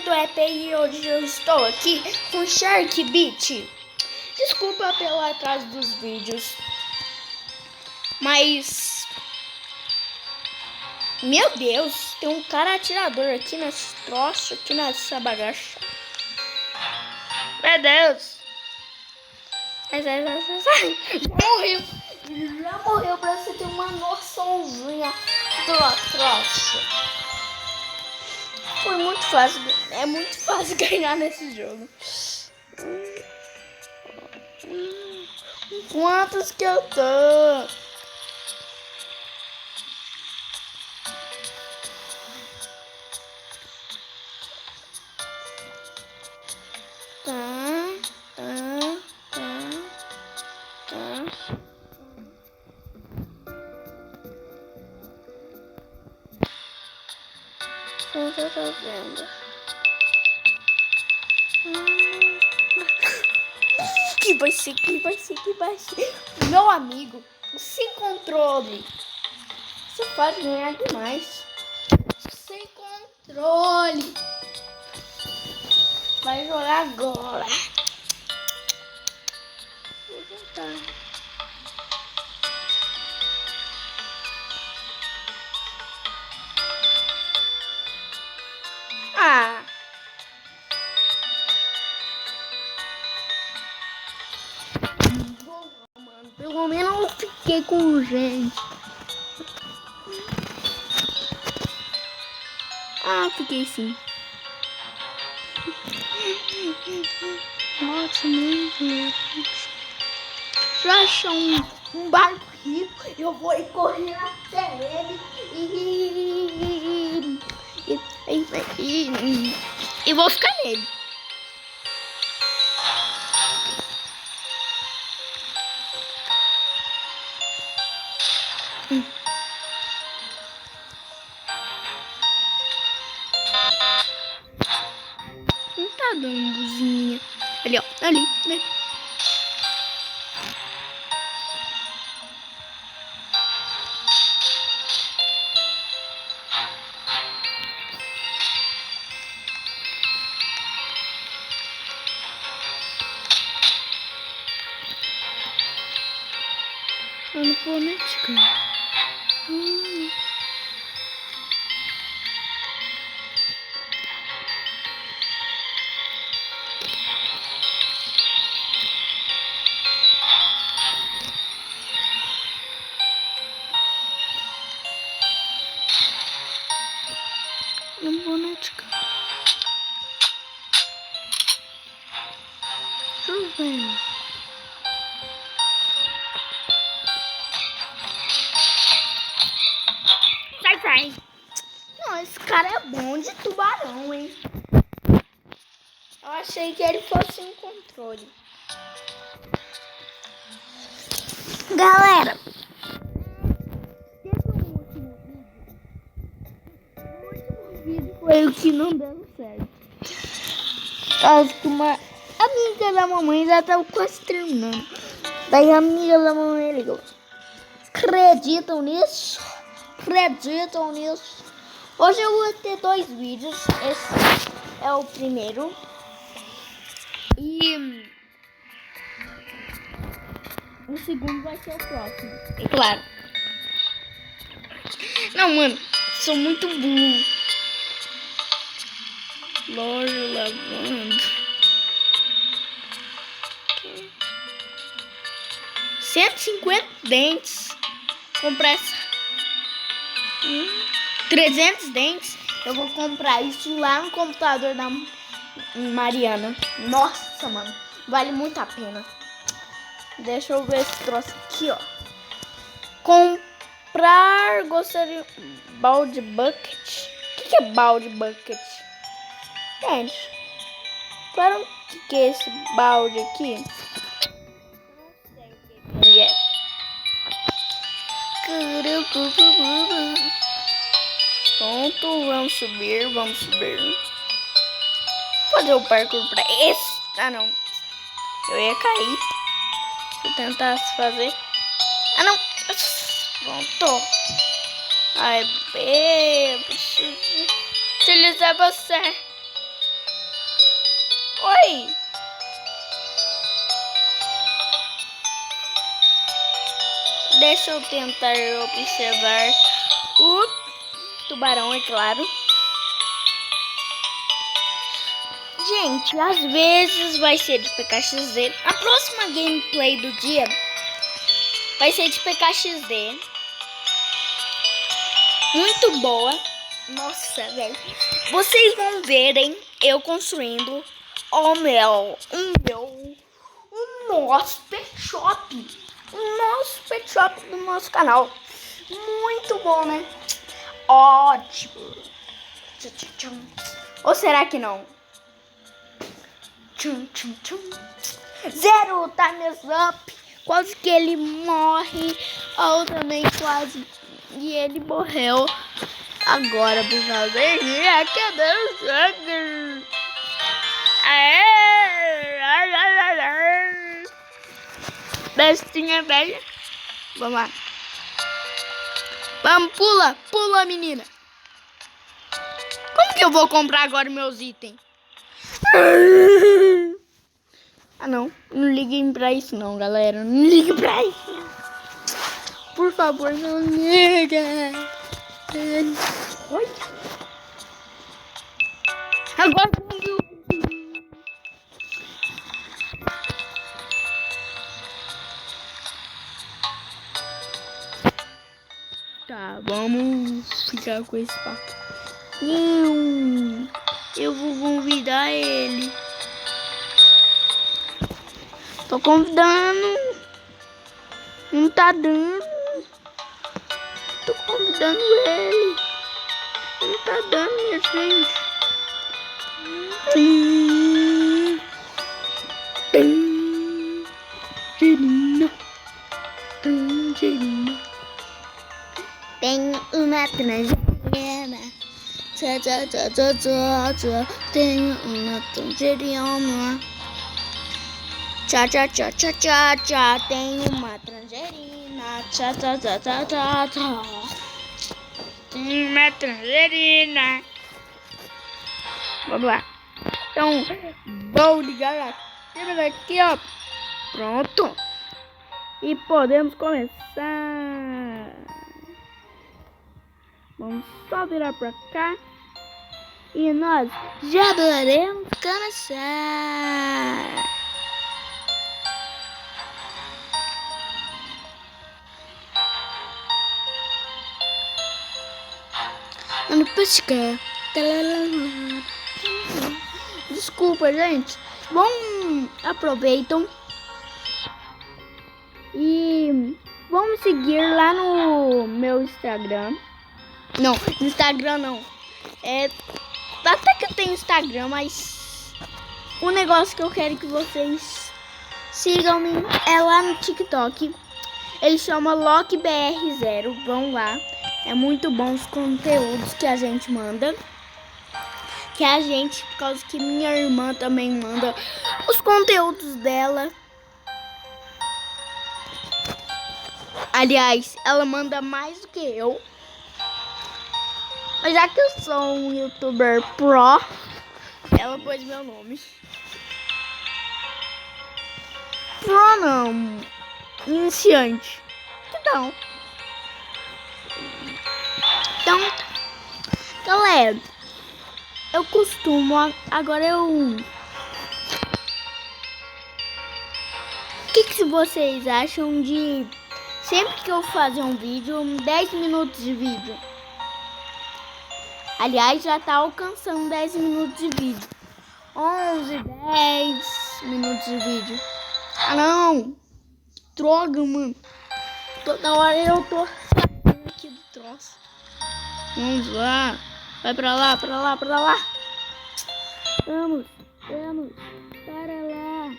do EP e hoje eu estou aqui com Shark Beat. Desculpa pelo atraso dos vídeos, mas meu Deus, tem um cara atirador aqui nesse troço, aqui nessa bagaça. Meu Deus, já morreu pra você ter uma noçãozinha do troço. Foi muito fácil, é muito fácil ganhar nesse jogo. Quantos que eu tô? Como eu tô vendo? Que vai ser? Meu amigo, sem controle. Você pode ganhar demais. Sem controle. Vai jogar agora. Vou tentar. Ah. Mano, pelo menos eu fiquei com gente. Ah, fiquei sim. Nossa, muito. Se eu achar um barco rico, eu vou correr até ele e vou ficar nele. Não tá dando buzinha. Ali, ó. Ali, né? Eu não vou meter. Não vou meter. Deixa eu ver. Sai. Não, esse cara é bom de tubarão, hein? Eu achei que ele fosse um controle. Galera, o último vídeo foi o que não deu certo. Caso que uma amiga da mamãe já tava quase terminando. Daí a amiga da mamãe ligou. Acreditam nisso? Hoje eu vou ter 2 vídeos. Esse é o primeiro. E o segundo vai ser o próximo. É claro. Não, mano. Sou muito burro. Loja lavando. 150 dentes. Comprar essa. 300 dentes. Eu vou comprar isso lá no computador da Mariana. Nossa, mano. Vale muito a pena. Deixa eu ver esse troço aqui, ó. Comprar. Gostaria. Balde bucket. O que é balde bucket? Gente. Para o que é esse balde aqui? Não sei o que ele é. Pronto, vamos subir. Vou fazer o parkour pra esse. Ah, não. Eu ia cair. Se eu tentasse fazer. Ah, não. Pronto. Ai, eu preciso utilizar você. Deixa eu tentar observar o tubarão, é claro. Gente, às vezes vai ser de PKXD. A próxima gameplay do dia vai ser de PKXD. Muito boa. Nossa, velho. Vocês vão verem eu construindo o nosso pet shop. O nosso pet shop do nosso canal. Muito bom, né? Ótimo. Ou será que não? Zero times up. Quase que ele morre. Ou também quase. E ele morreu. Agora, por causa dele, acabou o jogo. Bestinha velha. Vamos lá. Vamos, pula, menina. Como que eu vou comprar agora meus itens? Ah, não liguem pra isso não, galera. Não liguem pra isso. Por favor, não liga. Oi. Agora tá, vamos ficar com esse papo. Eu vou convidar ele. Tô convidando. Não tá dando. Tô convidando ele. Não tá dando, minha gente. Angelina. Tem uma tangerina. Tem uma tangerina. Tchá, tem uma tangerina. Tchá. Tem uma tangerina. Vamos lá. Então, vou ligar a câmera aqui, ó. Pronto. E podemos começar. Vamos só virar pra cá. E nós já podemos começar. Mano, pescar. Desculpa, gente. Bom, aproveitam. E vamos seguir lá no meu Instagram. Não, Instagram não. Até que eu tenho Instagram, mas o negócio que eu quero que vocês sigam é lá no TikTok. Ele chama LockBR0. Vão lá. É muito bom os conteúdos que a gente manda. Por causa que minha irmã também manda os conteúdos dela. Aliás, ela manda mais do que eu. Mas já que eu sou um youtuber pro, ela pôs meu nome. Pro não, iniciante. Então, galera, eu costumo, agora o que vocês acham de sempre que eu fazer um vídeo, 10 minutos de vídeo? Aliás, já tá alcançando 10 minutos de vídeo. 11, 10 minutos de vídeo. Ah, não. Droga, mano. Toda hora eu tô saindo aqui do troço. Vamos lá. Vai pra lá. Vamos. Para lá.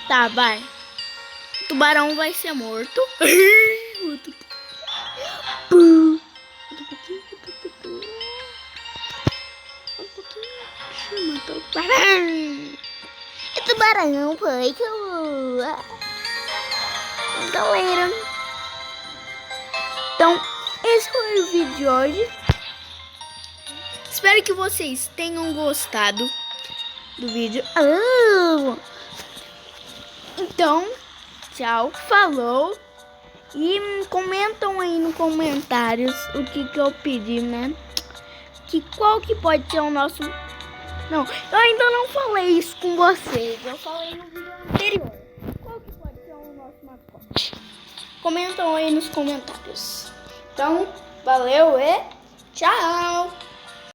Tá, vai. O tubarão vai ser morto. O tubarão foi que galera. Então, esse foi o vídeo de hoje. Espero que vocês tenham gostado do vídeo. Então, tchau, falou. E comentam aí nos comentários o que eu pedi, né? Qual que pode ser o nosso... Não, eu ainda não falei isso com vocês. Eu falei no vídeo anterior. Qual que pode ser o nosso mascote? Comentam aí nos comentários. Então, valeu e tchau!